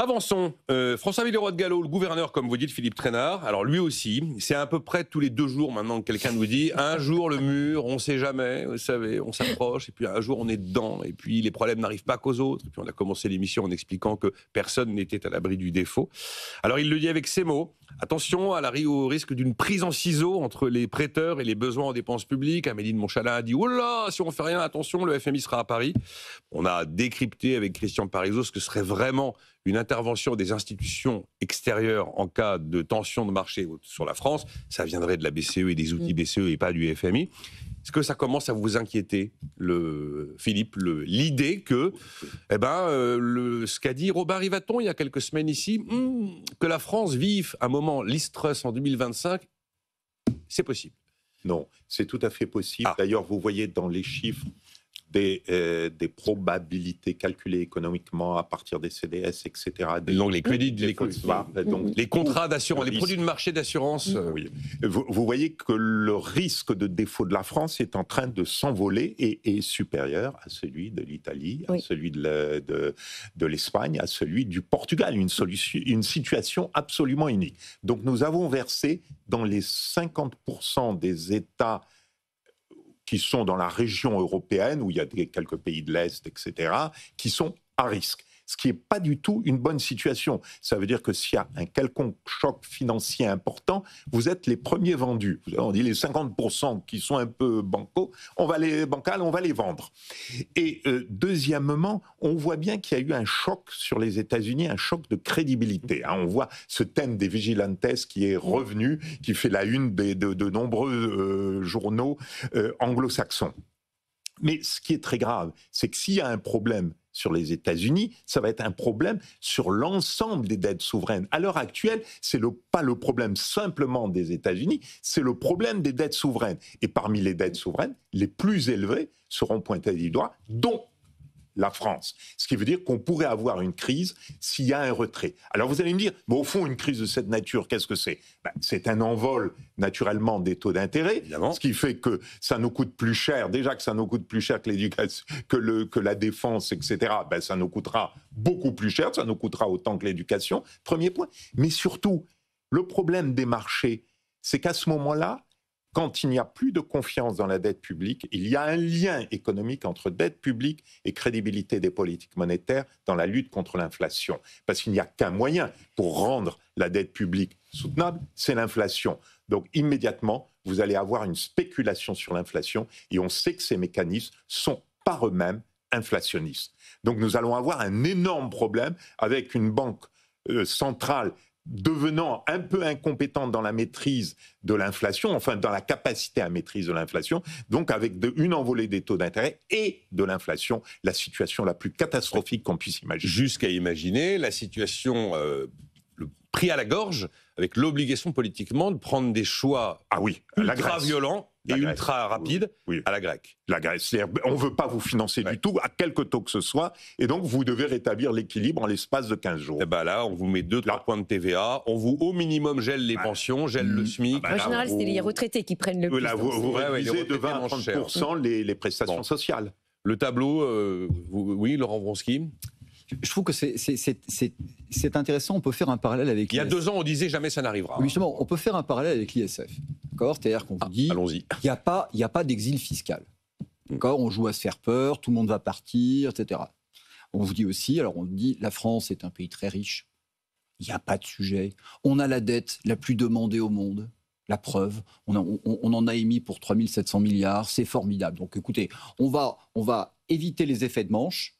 Avançons. François Villeroy de Galhau, le gouverneur, comme vous dites, Philippe Trainard. Alors lui aussi, c'est à peu près tous les 2 jours maintenant que quelqu'un nous dit un jour le mur, on ne sait jamais, vous savez, on s'approche, et puis un jour on est dedans, et puis les problèmes n'arrivent pas qu'aux autres. Et puis on a commencé l'émission en expliquant que personne n'était à l'abri du défaut. Alors il le dit avec ces mots. Attention au risque d'une prise en ciseaux entre les prêteurs et les besoins en dépenses publiques. Amélie de Montchalin a dit « Oh là, si on ne fait rien, attention, le FMI sera à Paris ». On a décrypté avec Christian Parizeau ce que serait vraiment une intervention des institutions extérieures en cas de tension de marché sur la France. Ça viendrait de la BCE et des outils BCE et pas du FMI. Est-ce que ça commence à vous inquiéter, Philippe, l'idée que, ce qu'a dit Robin Rivaton il y a quelques semaines ici, que la France vive un moment Liz Truss en 2025, c'est possible? Non, c'est tout à fait possible. D'ailleurs, vous voyez dans les chiffres des probabilités calculées économiquement à partir des CDS, etc. Donc les crédits, les contrats d'assurance, les produits de marché d'assurance. Oui. Vous voyez que le risque de défaut de la France est en train de s'envoler et est supérieur à celui de l'Italie, à celui de l'Espagne, à celui du Portugal. Une situation absolument unique. Donc nous avons versé dans les 50% des États qui sont dans la région européenne, où il y a quelques pays de l'Est, etc., qui sont à risque. Ce qui n'est pas du tout une bonne situation. Ça veut dire que s'il y a un quelconque choc financier important, vous êtes les premiers vendus. On dit les 50% qui sont un peu bancals, on va les vendre. Et deuxièmement, on voit bien qu'il y a eu un choc sur les États-Unis, un choc de crédibilité. On voit ce thème des vigilantes qui est revenu, qui fait la une de nombreux journaux anglo-saxons. Mais ce qui est très grave, c'est que s'il y a un problème sur les États-Unis, ça va être un problème sur l'ensemble des dettes souveraines. À l'heure actuelle, c'est pas le problème simplement des États-Unis, c'est le problème des dettes souveraines. Et parmi les dettes souveraines, les plus élevées seront pointées du doigt, dont la France. Ce qui veut dire qu'on pourrait avoir une crise s'il y a un retrait. Alors vous allez me dire, mais au fond, une crise de cette nature, qu'est-ce que c'est ? C'est un envol, naturellement, des taux d'intérêt, évidemment. Ce qui fait que ça nous coûte plus cher, déjà que ça nous coûte plus cher que l'éducation, que la défense, etc., ça nous coûtera beaucoup plus cher, ça nous coûtera autant que l'éducation, premier point. Mais surtout, le problème des marchés, c'est qu'à ce moment-là, quand il n'y a plus de confiance dans la dette publique, il y a un lien économique entre dette publique et crédibilité des politiques monétaires dans la lutte contre l'inflation. Parce qu'il n'y a qu'un moyen pour rendre la dette publique soutenable, c'est l'inflation. Donc immédiatement, vous allez avoir une spéculation sur l'inflation et on sait que ces mécanismes sont par eux-mêmes inflationnistes. Donc nous allons avoir un énorme problème avec une banque centrale devenant un peu incompétente dans la maîtrise de l'inflation, enfin dans la capacité à maîtrise de l'inflation, donc avec une envolée des taux d'intérêt et de l'inflation, la situation la plus catastrophique qu'on puisse imaginer. Jusqu'à imaginer la situation, le prix à la gorge, avec l'obligation politiquement de prendre des choix ultra violents et ultra rapides à la grecque. La Grèce, c'est-à-dire on ne veut pas vous financer du tout, à quelque taux que ce soit, et donc vous devez rétablir l'équilibre en l'espace de 15 jours. Et là, on vous met 2-3 points de TVA, on vous au minimum gèle les pensions, gèle le SMIC. En général, c'est les retraités qui prennent le plus. Là, vous réduisez de 20 à 30% les prestations sociales. Le tableau, oui, Laurent Wronski. Je trouve que c'est intéressant. On peut faire un parallèle avec. Il y a 2 ans, on disait jamais ça n'arrivera. Oui, justement, on peut faire un parallèle avec l'ISF. D'accord, c'est-à-dire qu'on vous dit, allons-y. Il n'y a pas d'exil fiscal. D'accord, on joue à se faire peur, tout le monde va partir, etc. On vous dit aussi, alors on dit, la France est un pays très riche. Il n'y a pas de sujet. On a la dette la plus demandée au monde. La preuve, on en a émis pour 3 700 milliards. C'est formidable. Donc, écoutez, on va éviter les effets de manche.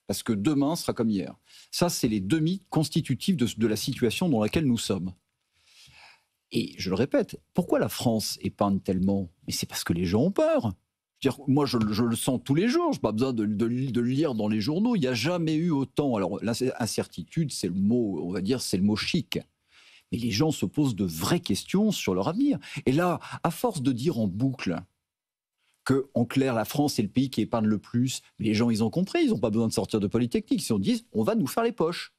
Parce que demain sera comme hier. Ça, c'est les 2 mythes constitutifs de la situation dans laquelle nous sommes. Et je le répète, pourquoi la France épargne tellement ? Mais c'est parce que les gens ont peur. Moi, je le sens tous les jours. Je n'ai pas besoin de le lire dans les journaux. Il n'y a jamais eu autant. Alors, l'incertitude, c'est le mot, on va dire, c'est le mot chic. Mais les gens se posent de vraies questions sur leur avenir. Et là, à force de dire en boucle qu'en clair, la France est le pays qui épargne le plus. Mais les gens, ils ont compris, ils n'ont pas besoin de sortir de Polytechnique. Ils se disent, on va nous faire les poches.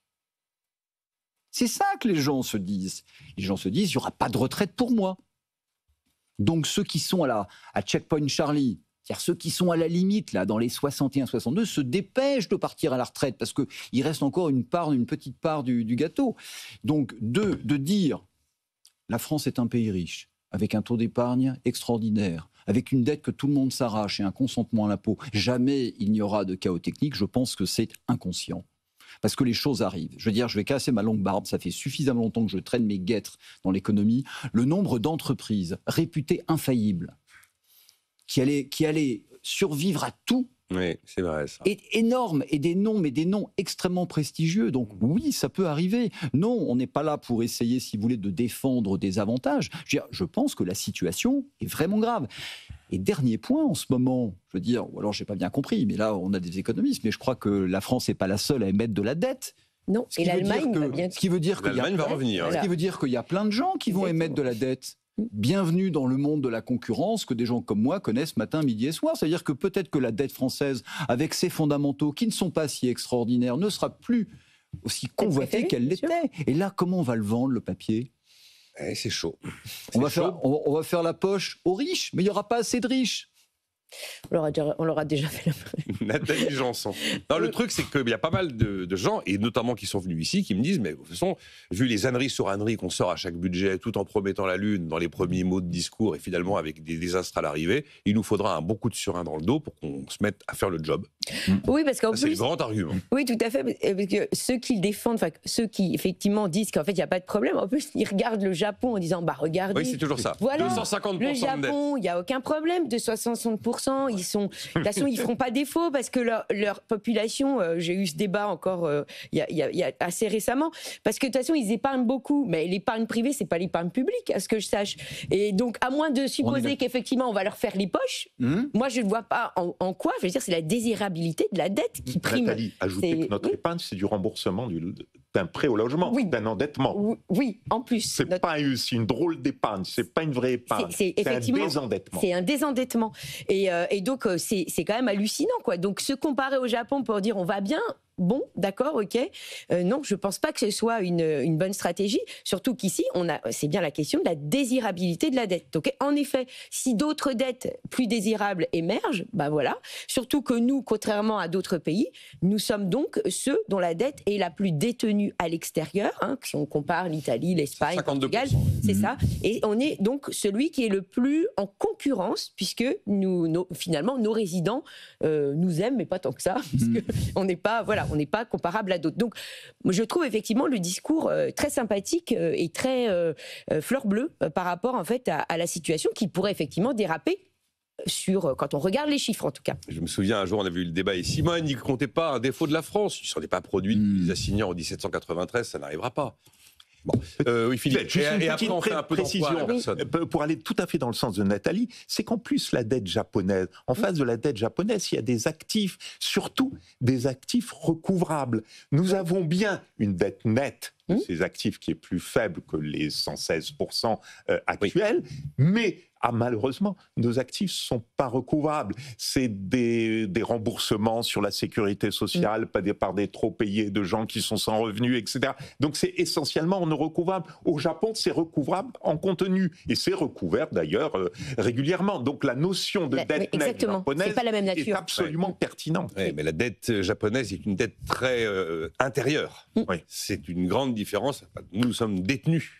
C'est ça que les gens se disent. Les gens se disent, il n'y aura pas de retraite pour moi. Donc ceux qui sont à Checkpoint Charlie, C'est-à-dire ceux qui sont à la limite, là, dans les 61-62, se dépêchent de partir à la retraite parce qu'il reste encore une petite part du gâteau. Donc, de dire la France est un pays riche, avec un taux d'épargne extraordinaire, avec une dette que tout le monde s'arrache et un consentement à l'impôt, jamais il n'y aura de chaos technique, je pense que c'est inconscient. Parce que les choses arrivent. Je veux dire, je vais casser ma longue barbe, ça fait suffisamment longtemps que je traîne mes guêtres dans l'économie. Le nombre d'entreprises réputées infaillibles, qui allaient survivre à tout, oui, c'est vrai, ça. est énorme, et des noms extrêmement prestigieux. Donc oui, ça peut arriver. Non, on n'est pas là pour essayer, si vous voulez, de défendre des avantages. Je pense que la situation est vraiment grave. Et dernier point, en ce moment, je veux dire, ou alors j'ai pas bien compris, mais là on a des économistes, mais je crois que la France n'est pas la seule à émettre de la dette. Non, et l'Allemagne va bien. Ce qui veut dire qu'il l'Allemagne va revenir. Ce qui veut dire qu'il y a plein de gens qui vont émettre de la dette. Bienvenue dans le monde de la concurrence que des gens comme moi connaissent matin, midi et soir. C'est-à-dire que peut-être que la dette française, avec ses fondamentaux qui ne sont pas si extraordinaires, ne sera plus aussi convoitée qu'elle l'était. Et là, comment on va le vendre, le papier ? C'est chaud. On va faire la poche aux riches, mais il n'y aura pas assez de riches. On leur a déjà fait la Nathalie Janson. Non, le truc, c'est qu'il y a pas mal de gens, et notamment qui sont venus ici, qui me disent, mais de toute façon, vu les âneries sur âneries qu'on sort à chaque budget, tout en promettant la lune dans les premiers mots de discours, et finalement avec des désastres à l'arrivée, il nous faudra un bon coup de surin dans le dos pour qu'on se mette à faire le job. Oui, parce qu'en c'est plus... le grand argument. Oui, tout à fait, parce que ceux qui le défendent, ceux qui effectivement disent qu'en fait il n'y a pas de problème, en plus ils regardent le Japon en disant, bah regardez... Oui, c'est toujours ça. Voilà, 250% le Japon, il n'y a aucun problème, 260%, ils sont... De toute façon, ils ne feront pas défaut parce que leur population, j'ai eu ce débat encore il y a assez récemment, parce que de toute façon, ils épargnent beaucoup, mais l'épargne privée, ce n'est pas l'épargne publique, à ce que je sache. Et donc, à moins de supposer qu'effectivement, on va leur faire les poches, moi, je ne vois pas en quoi, je veux dire, c'est la désirabilité de la dette qui prime. Nathalie, ajoutez que notre épargne, c'est du remboursement d'un prêt au logement, d'un endettement. Oui, en plus. C'est pas une drôle d'épargne, c'est pas une vraie épargne. C'est un désendettement. C'est un désendettement. Et donc, c'est quand même hallucinant, quoi. Donc, se comparer au Japon pour dire on va bien, bon, d'accord, ok. Non, je ne pense pas que ce soit une bonne stratégie. Surtout qu'ici, c'est bien la question de la désirabilité de la dette. Donc, en effet, si d'autres dettes plus désirables émergent, bah voilà. Surtout que nous, contrairement à d'autres pays, nous sommes donc ceux dont la dette est la plus détenue à l'extérieur. Hein, si on compare l'Italie, l'Espagne, le Portugal, c'est ça. Et on est donc celui qui est le plus en concurrence, puisque finalement, nos résidents nous aiment, mais pas tant que ça, puisque on n'est pas, voilà, on n'est pas comparable à d'autres. Donc, je trouve effectivement le discours très sympathique et très fleur bleue par rapport en fait à la situation qui pourrait effectivement déraper quand on regarde les chiffres en tout cas. Je me souviens un jour on avait eu le débat et Simone il ne comptait pas un défaut de la France. Il ne s'en est pas produit depuis les assignats en 1793, ça n'arrivera pas. Bon. Oui, Philippe. Juste une petite précision pour aller tout à fait dans le sens de Nathalie, c'est qu'en plus la dette japonaise, en face de la dette japonaise, il y a des actifs, surtout des actifs recouvrables. Nous avons bien une dette nette de ces actifs qui est plus faible que les 116% actuels, mais malheureusement, nos actifs ne sont pas recouvrables. C'est des remboursements sur la sécurité sociale par des trop payés de gens qui sont sans revenus, etc. Donc c'est essentiellement non recouvrable. Au Japon, c'est recouvrable en contenu. Et c'est recouvert d'ailleurs régulièrement. Donc la notion de dette nette japonaise est absolument pertinente. Oui, mais la dette japonaise est une dette très intérieure. C'est une grande différence. Nous sommes détenus.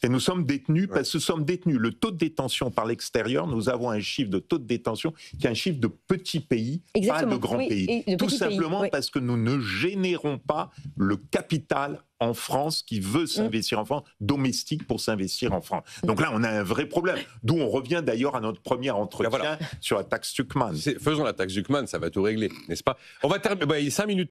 Et nous sommes détenus parce que nous sommes détenus. Le taux de détention par l'extérieur, nous avons un chiffre de taux de détention qui est un chiffre de petits pays, pas de grands pays. Tout simplement parce que nous ne générons pas le capital en France qui veut s'investir en France, domestique pour s'investir en France. Donc là, on a un vrai problème. D'où on revient d'ailleurs à notre premier entretien sur la taxe Tuchman. Faisons la taxe Tuchman, ça va tout régler, n'est-ce pas ? On va terminer. Il y a 5 minutes.